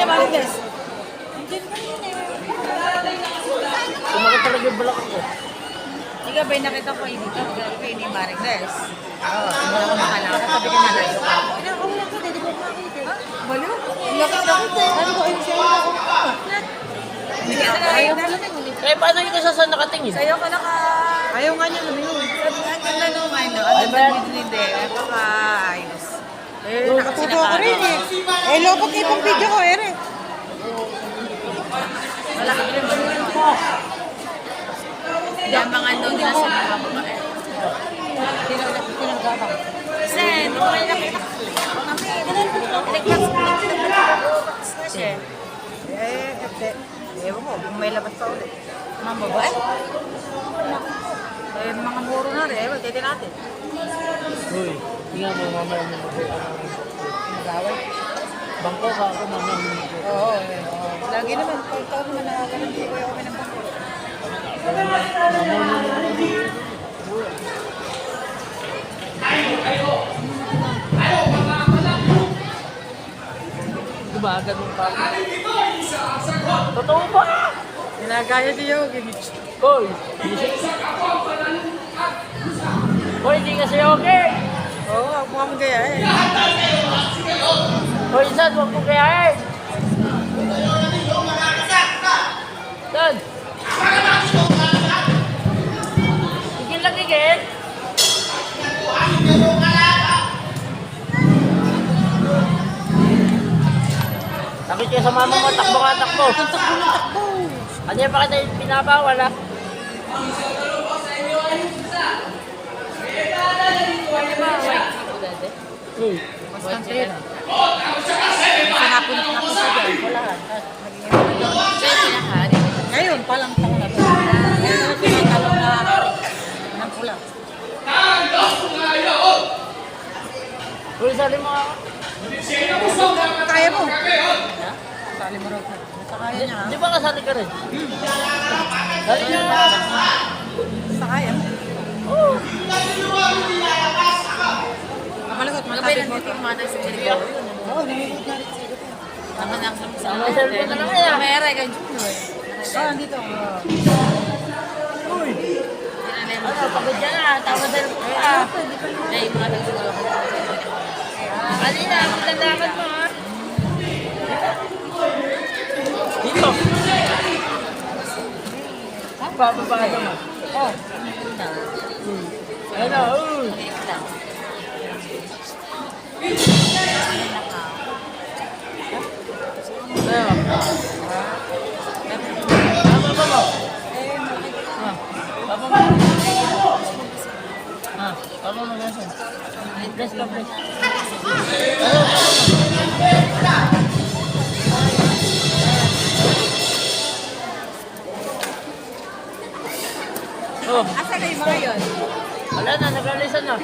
Marites. Sumakit talaga yung balak ko. Hindi ka ba'y nakita ko yung dito? Kaya ni Marites. Oo, hindi ako nakalakad. Sabi ka malayo ka. Wala ko, hindi ko makita. Balo? Lakit-lakit eh. Sabi ko, ayun siya ako. Hindi ka nakita. Eh, paano yung saan nakatingin? Sa'yo ka naka... Ayaw nga niya lumingon. Sabi nga niya naman, ano ba hindi. Baka ayos. Eh, nakatuto ako rin eh. Eh, lopag itong video ko, ere. Malaki rin ba yun po? Yamangan daw nila sa mga babae. Tinagabang. Sen, okay na kita. Nagpas siya. Ewan ko, kung may labas pa ulit. Mga babae? Eh, mga muro na rin. Ewan, titi natin. Uy, tingnan mo mamaya mo. Mag-away? Bangko ka ako mamaya mo. Oo, lagi naman. Pagkaw naman nakakalang hindi ko yung kami ng bangko. Diba, ganun pa. Totoo ba? Ginagaya si Yogi. Koy! Koy, hindi kasi okay! Oo, huwag mo kami gayahin. Koy, saan? Huwag mo kayahin! Saan? Higil lang higil! Takit kayo sa mama mo, takbo ka, takbo! Takbo ng takbo. Ano yung bakit tayo pinabawal ah? Uy, Bastante yun. Sinapon na sa dyan. Wala. Ngayon, palang taon na to. Ngayon na tinatalong na hari. Ng pula. uy, sali mo ako. Kaya mo. Sali mo raw. Basta kaya niya. Di ba kasali ka rin? Sali niya nga. Basta kaya mo. Oo. Kapalagot, Magabay matabig lang mo dito ito. yung mga nagsisilyo. Oo, nangyagot na rin. Naman ang sa May cellphone na lang kaya. Kamera, kay Junior. Ah, dito. Uy, Tinanay mo. ano, pagod yan ah. Tawad na po ah. Na yung mga nagsisilyo. Alina, maglandakan mo ah. Dito. Bababa ka naman. Oh. Ano, uy. Ano? Baba mo. Baba mo. Baba mo nasan? Press ka, press. Oh, Asa na yung mga yun? wala na, nag-alisan na.